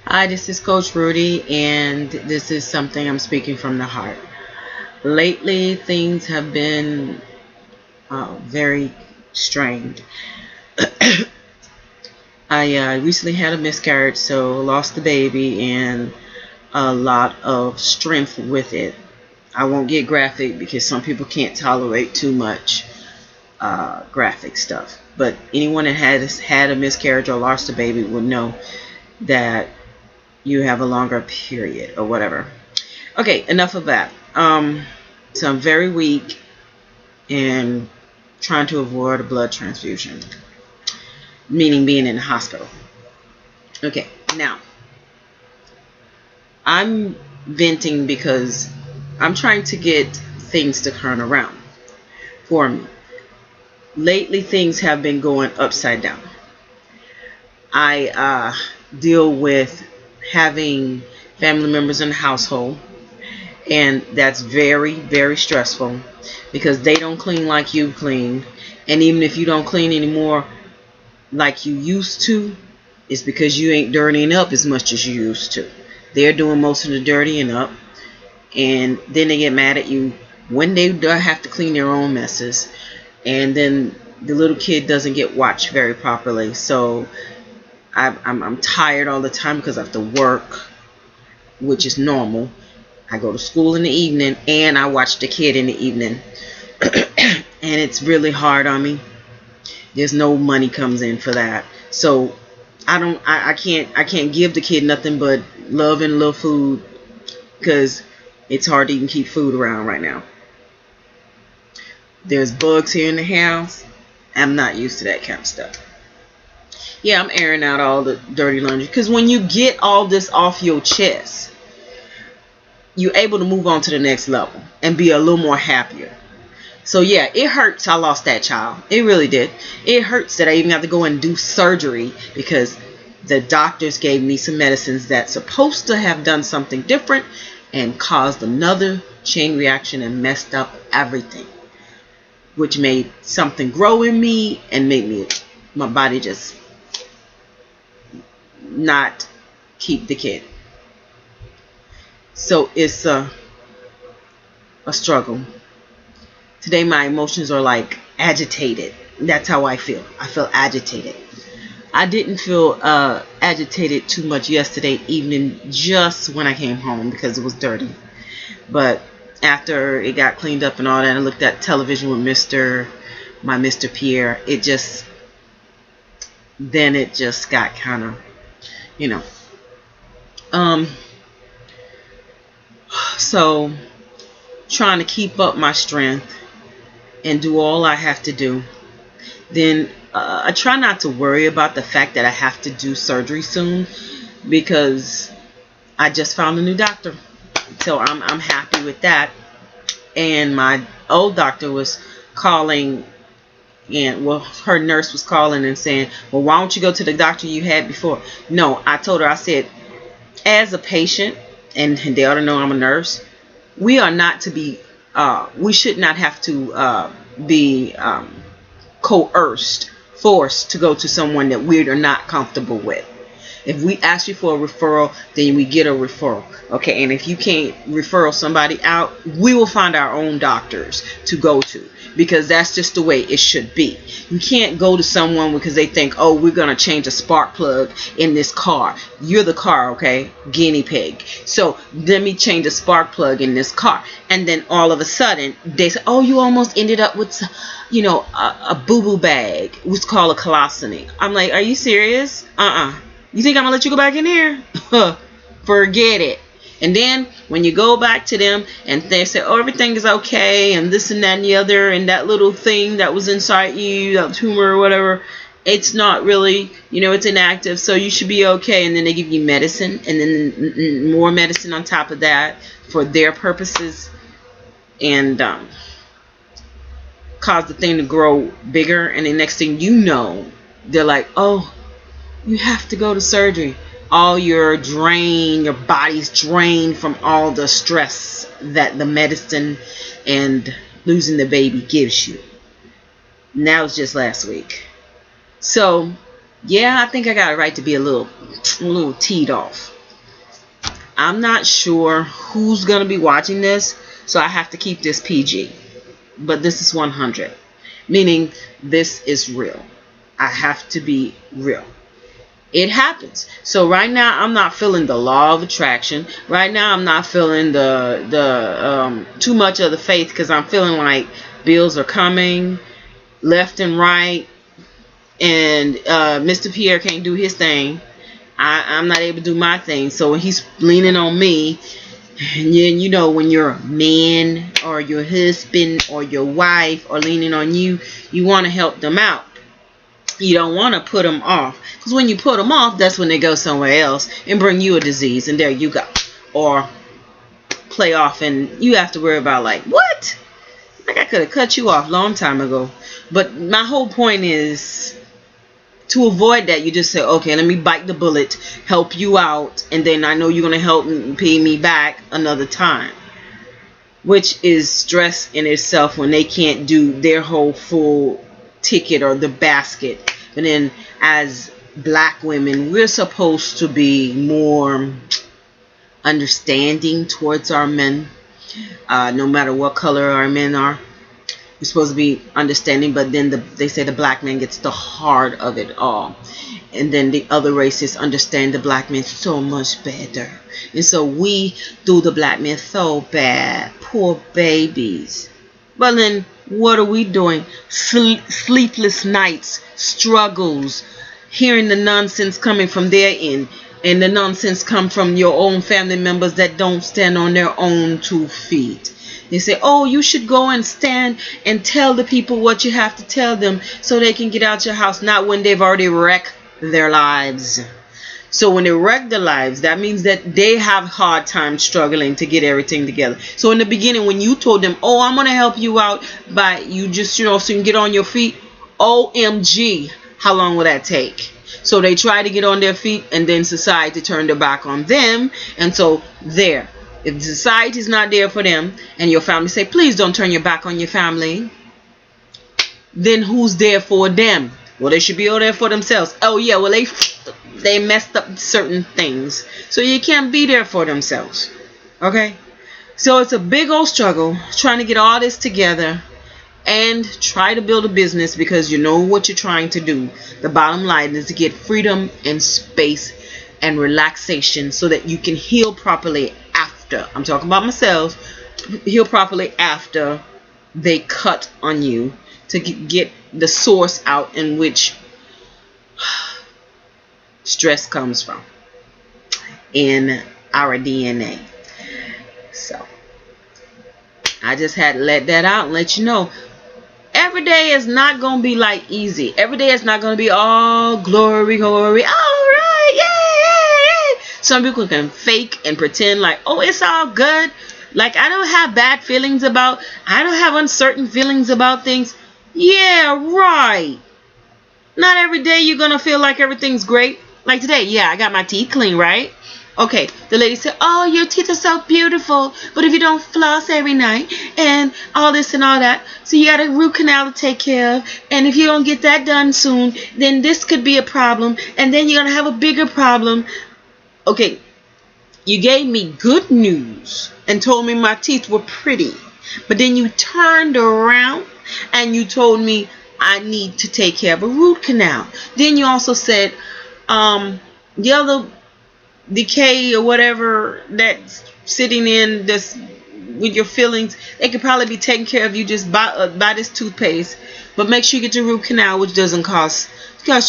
Hi, this is Coach Rudy, and this is something I'm speaking from the heart. Lately, things have been very strained. I recently had a miscarriage, so lost the baby and a lot of strength with it. I won't get graphic because some people can't tolerate too much graphic stuff. But anyone that has had a miscarriage or lost a baby would know that you have a longer period or whatever. Okay, enough of that. So I'm very weak and trying to avoid a blood transfusion, meaning being in the hospital. Okay, now I'm venting because I'm trying to get things to turn around for me. Lately, things have been going upside down. I deal with having family members in the household, and that's very, very stressful because they don't clean like you clean. And even if you don't clean anymore like you used to, it's because you ain't dirtying up as much as you used to. They're doing most of the dirtying up, and then they get mad at you when they have to clean their own messes, and then the little kid doesn't get watched very properly. So I'm tired all the time because I have to work, which is normal. I go to school in the evening and I watch the kid in the evening. And it's really hard on me. There's no money comes in for that. So I can't give the kid nothing but love and a little food because it's hard to even keep food around right now. There's bugs here in the house. I'm not used to that kind of stuff. Yeah, I'm airing out all the dirty laundry because when you get all this off your chest, you're able to move on to the next level and be a little more happier. So yeah, it hurts I lost that child. It really did. It hurts that I even have to go and do surgery because the doctors gave me some medicines that's supposed to have done something different and caused another chain reaction and messed up everything, which made something grow in me and made my body just not keep the kid. So it's a struggle. Today my emotions are like agitated. That's how I feel. I feel agitated. I didn't feel agitated too much yesterday evening just when I came home because it was dirty. But after it got cleaned up and all that, I looked at television with my Mr. Pierre. Then it just got kind of, you know. So trying to keep up my strength and do all I have to do. Then I try not to worry about the fact that I have to do surgery soon because I just found a new doctor. So I'm happy with that. And my old doctor was calling, and well, her nurse was calling and saying, well, why don't you go to the doctor you had before? No, I told her, I said, as a patient, and they ought to know I'm a nurse, we are not to be, we should not have to be coerced, forced to go to someone that we are not comfortable with. If we ask you for a referral, then we get a referral. Okay, and if you can't refer somebody out, we will find our own doctors to go to because that's just the way it should be. You can't go to someone because they think, oh, we're going to change a spark plug in this car. You're the car, okay? Guinea pig. So let me change a spark plug in this car. And then all of a sudden, they say, oh, you almost ended up with, a boo-boo bag. What's called a colostomy. I'm like, are you serious? You think I'm going to let you go back in here? Forget it. And then when you go back to them and they say, oh, everything is okay and this and that and the other and that little thing that was inside you, that tumor or whatever, it's not really, it's inactive, so you should be okay. And then they give you medicine and then more medicine on top of that for their purposes and cause the thing to grow bigger. And the next thing you know, they're like, oh, you have to go to surgery. All your body's drained from all the stress that the medicine and losing the baby gives you. And that was just last week. So, yeah, I think I got a right to be a little teed off. I'm not sure who's going to be watching this, so I have to keep this PG. But this is 100, meaning this is real. I have to be real. It happens. So right now I'm not feeling the law of attraction. Right now I'm not feeling the too much of the faith, because I'm feeling like bills are coming left and right, and Mr. Pierre can't do his thing. I'm not able to do my thing. So when he's leaning on me, and then, you know, when your man or your husband or your wife are leaning on you, you want to help them out. You don't want to put them off, because when you put them off, that's when they go somewhere else and bring you a disease, and there you go. Or play off, and you have to worry about, like, what? Like, I could have cut you off a long time ago. But my whole point is, to avoid that, you just say, okay, let me bite the bullet, help you out, and then I know you're going to help me, pay me back another time. Which is stress in itself when they can't do their whole full ticket or the basket. But then as black women, we're supposed to be more understanding towards our men, no matter what color our men are. We're supposed to be understanding, but then they say the black man gets the heart of it all, and then the other races understand the black man so much better, and so we do the black man so bad. Poor babies. But then what are we doing? Sleepless nights, struggles, hearing the nonsense coming from their end, and the nonsense come from your own family members that don't stand on their own 2 feet. They say, oh, you should go and stand and tell the people what you have to tell them so they can get out your house. Not when they've already wrecked their lives. So when they wreck their lives, that means that they have hard time struggling to get everything together. So in the beginning, when you told them, oh, I'm going to help you out by you just, so you can get on your feet. OMG, how long will that take? So they try to get on their feet, and then society turned their back on them. And so there. If society is not there for them, and your family say, please don't turn your back on your family, then who's there for them? Well, they should be all there for themselves. Oh yeah, well they messed up certain things, so you can't be there for themselves. Okay, so it's a big old struggle trying to get all this together and try to build a business, because you know what you're trying to do. The bottom line is to get freedom and space and relaxation so that you can heal properly after. I'm talking about myself. Heal properly after they cut on you, to get the source out in which stress comes from in our DNA. So I just had to let that out and let you know, every day is not going to be like easy. Every day is not going to be all glory, all right, yay. Some people can fake and pretend like, oh, it's all good. Like, I don't have bad feelings about, I don't have uncertain feelings about things. Yeah, right. Not every day you're going to feel like everything's great. Like today, yeah, I got my teeth clean, right? Okay, the lady said, oh, your teeth are so beautiful, but if you don't floss every night and all this and all that, so you got a root canal to take care of, and if you don't get that done soon, then this could be a problem, and then you're going to have a bigger problem. Okay, you gave me good news and told me my teeth were pretty, but then you turned around and you told me I need to take care of a root canal. Then you also said the other decay or whatever that's sitting in this with your feelings, they could probably be taken care of. You just buy this toothpaste, but make sure you get your root canal, which doesn't cost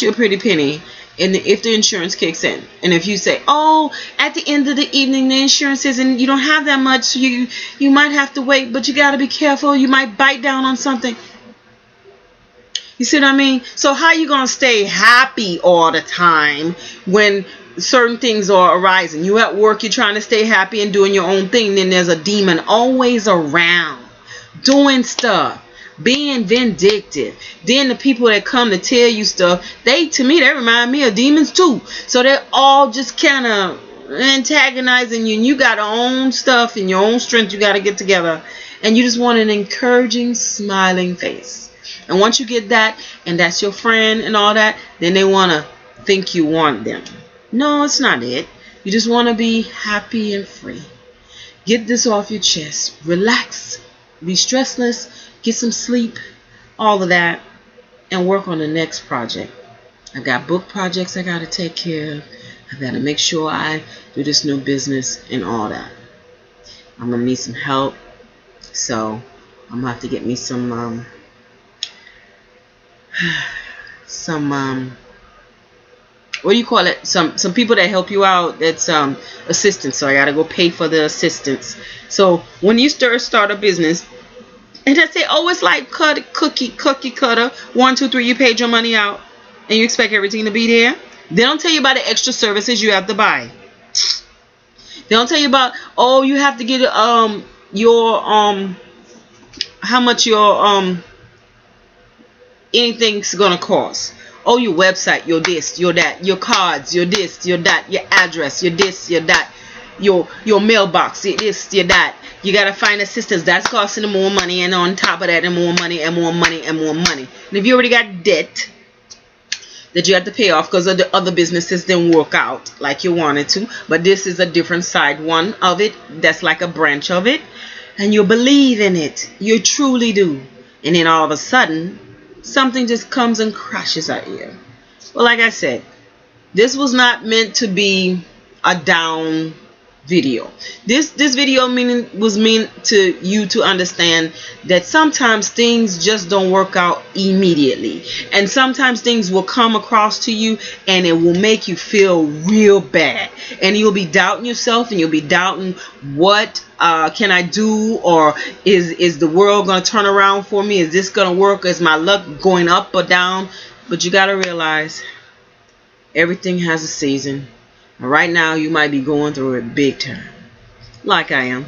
you a pretty penny. And if the insurance kicks in, and if you say, oh, at the end of the evening the insurance is, and you don't have that much, so you might have to wait, but you got to be careful, you might bite down on something. You see what I mean? So how you gonna stay happy all the time when certain things are arising? You at work, you're trying to stay happy and doing your own thing, then there's a demon always around doing stuff, being vindictive. Then the people that come to tell you stuff, to me they remind me of demons too. So they're all just kind of antagonizing you, and you got your own stuff and your own strength you got to get together, and you just want an encouraging, smiling face. And once you get that, and that's your friend and all that, then they want to think you want them. No, it's not it. You just want to be happy and free. Get this off your chest. Relax. Be stressless. Get some sleep. All of that. And work on the next project. I got book projects I got to take care of. I got to make sure I do this new business and all that. I'm going to need some help. So I'm going to have to get me some what do you call it? Some people that help you out. That's assistants. So I gotta go pay for the assistants. So when you start a business, and they say, oh, it's like cookie cutter. 1, 2, 3. You paid your money out, and you expect everything to be there. They don't tell you about the extra services you have to buy. They don't tell you about, oh, you have to get your how much your anything's gonna cost. Oh, your website, your this, your that, your cards, your this, your that, your address, your this, your that, your mailbox, your this, your that. You gotta find assistants. That's costing them more money, and on top of that, and more money, and more money, and more money. And if you already got debt that you have to pay off because of the other businesses didn't work out like you wanted to, but this is a different side one of it. That's like a branch of it, and you believe in it. You truly do. And then all of a sudden, something just comes and crashes at you. Well, like I said, this was not meant to be a down video. This video was meant to you to understand that sometimes things just don't work out immediately, and sometimes things will come across to you and it will make you feel real bad, and you'll be doubting yourself, and you'll be doubting, what can I do, or is the world going to turn around for me? Is this going to work? Is my luck going up or down? But you got to realize everything has a season. Right now, you might be going through it big time, like I am.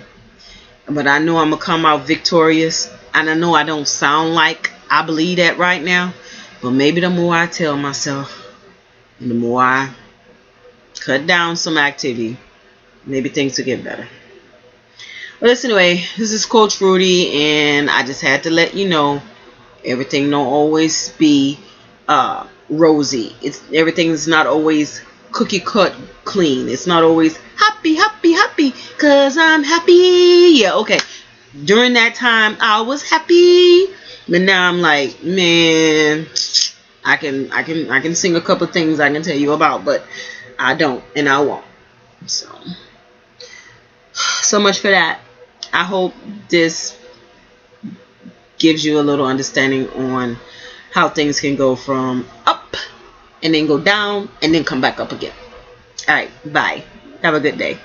But I know I'm going to come out victorious. And I know I don't sound like I believe that right now. But maybe the more I tell myself, and the more I cut down some activity, maybe things will get better. Well, listen, anyway, this is Coach Rudy, and I just had to let you know, everything don't always be rosy. Everything's not always cookie cut clean. It's not always happy, cause I'm happy. Yeah, okay. During that time, I was happy, but now I'm like, man, I can sing a couple things I can tell you about, but I don't, and I won't. So much for that. I hope this gives you a little understanding on how things can go from up and then go down and then come back up again. All right, bye. Have a good day.